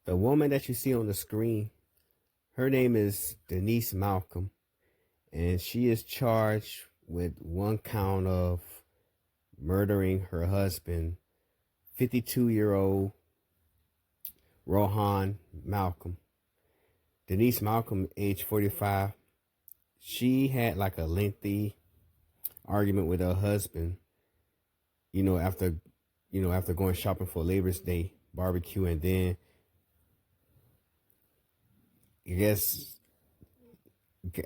The woman that you see on the screen, her name is Denise Malcolm, and she is charged with one count of murdering her husband, 52-year-old Rohan Malcolm. Denise Malcolm, age 45, she had like a lengthy argument with her husband, you know, after after going shopping for Labor's Day barbecue, and then I guess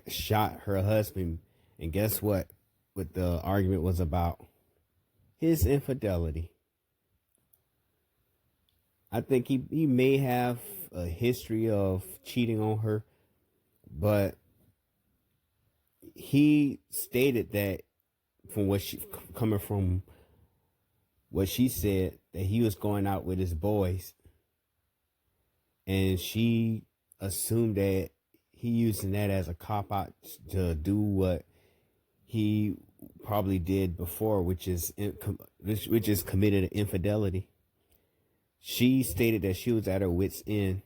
shot her husband. And guess what the argument was about? His infidelity. I think he may have a history of cheating on her, but he stated that from coming from what she said, that he was going out with his boys, and she assumed that he using that as a cop out to do what he probably did before, which is committed an infidelity. She stated that she was at her wit's end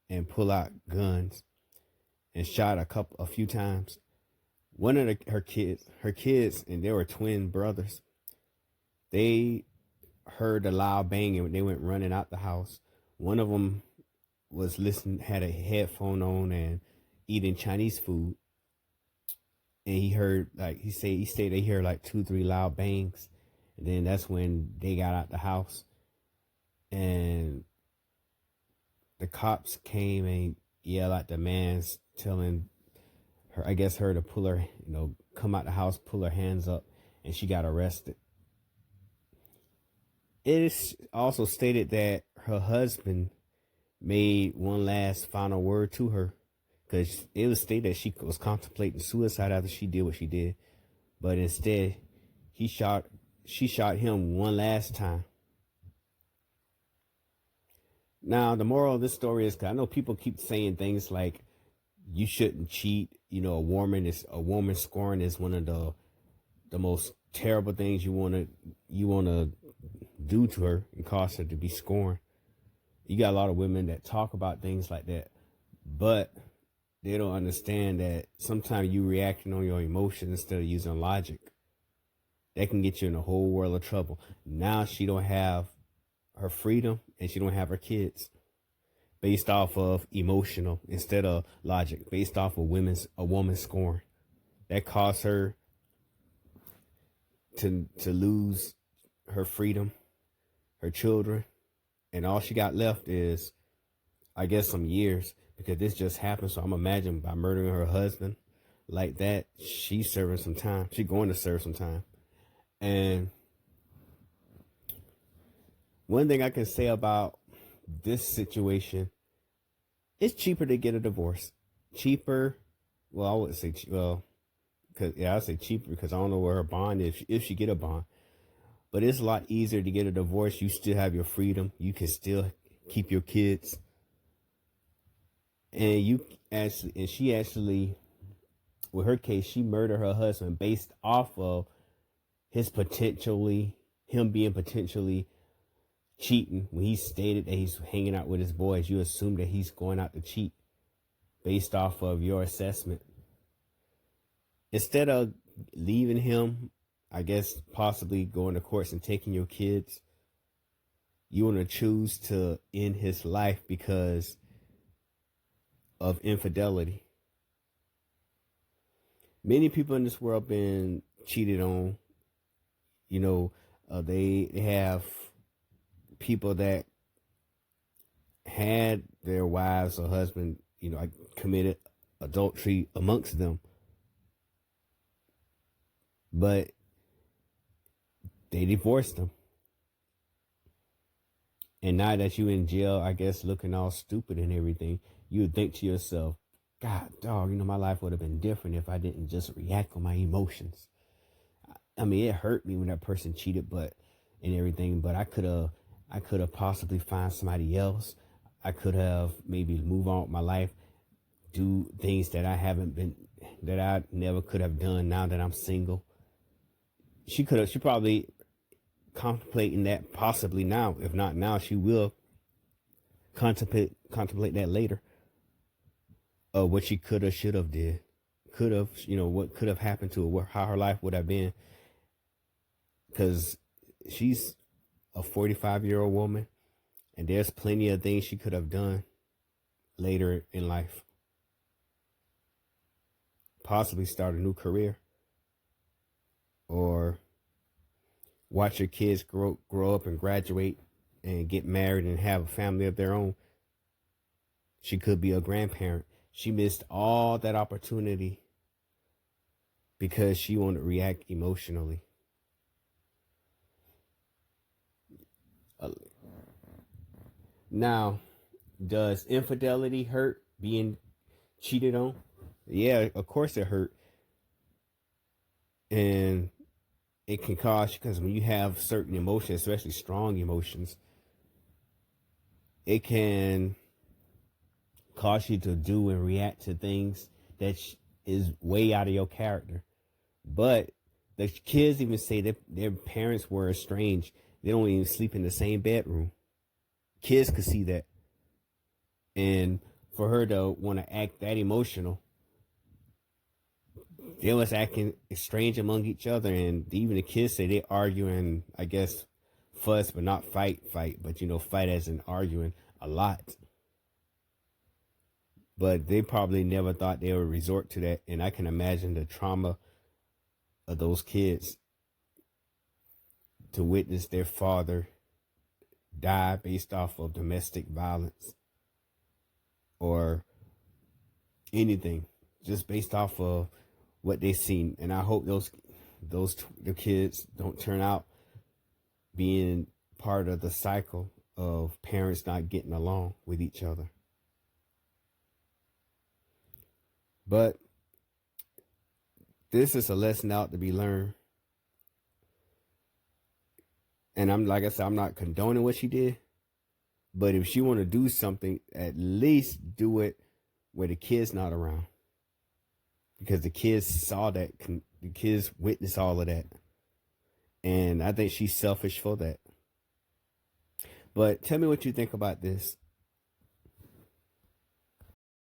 and pull out guns and shot a few times. One of her kids, and they were twin brothers, they heard a loud banging when they went running out the house. One of them was listening, had a headphone on and eating Chinese food. And he heard, like he stated he heard like 2-3 loud bangs. And then that's when they got out the house. And the cops came and yelled at the man's, telling her, I guess her to pull her, come out the house, pull her hands up, and she got arrested. It is also stated that her husband made one last final word to her, because it was stated that she was contemplating suicide after she did what she did, but instead she shot him one last time. Now, the moral of this story is, 'cause I know people keep saying things like you shouldn't cheat. A woman scoring is one of the most terrible things you wanna do to her and cause her to be scorned. You got a lot of women that talk about things like that, but they don't understand that sometimes you reacting on your emotions instead of using logic, that can get you in a whole world of trouble. Now she don't have her freedom and she don't have her kids based off of emotional instead of logic, based off of a woman's scorn. That caused her to lose her freedom, her children, and all she got left is, I guess, some years, because this just happened. So I'm imagining by murdering her husband like that, she's serving some time. She's going to serve some time. And one thing I can say about this situation, it's cheaper to get a divorce. Cheaper. Well, I would say, I say cheaper because I don't know where her bond is, if she get a bond. But it's a lot easier to get a divorce. You still have your freedom. You can still keep your kids. And she actually, with her case, she murdered her husband based off of him being potentially cheating. When he stated that he's hanging out with his boys, you assume that he's going out to cheat based off of your assessment. Instead of leaving him, I guess possibly going to courts and taking your kids, you want to choose to end his life because of infidelity. Many people in this world been cheated on. They have people that had their wives or husband, committed adultery amongst them, but they divorced them. And now that you in jail, I guess looking all stupid and everything, you would think to yourself, God, dog, my life would have been different if I didn't just react on my emotions. I mean, it hurt me when that person cheated, but I could have possibly find somebody else. I could have maybe move on with my life, do things that I never could have done now that I'm single. She probably contemplating that possibly now. If not now, she will contemplate that later, what she could have, should have did, could have, what could have happened to her, how her life would have been, because she's a 45-year-old woman, and there's plenty of things she could have done later in life. Possibly start a new career, or watch her kids grow up and graduate and get married and have a family of their own. She could be a grandparent. She missed all that opportunity because she wanted to react emotionally. Now, does infidelity hurt, being cheated on? Yeah, of course it hurt. And it can cause, because when you have certain emotions, especially strong emotions, it can cause you to do and react to things that is way out of your character. But the kids even say that their parents were estranged. They don't even sleep in the same bedroom. Kids could see that. And for her to want to act that emotional, they was acting strange among each other. And even the kids say they argue and, I guess, fuss, but not fight, but, fight as in arguing a lot. But they probably never thought they would resort to that. And I can imagine the trauma of those kids to witness their father die based off of domestic violence or anything, just based off of what they seen. And I hope the kids don't turn out being part of the cycle of parents not getting along with each other. But this is a lesson out to be learned. And like I said, I'm not condoning what she did. But if she want to do something, at least do it where the kid's not around. Because the kids saw that, the kids witnessed all of that. And I think she's selfish for that. But tell me what you think about this.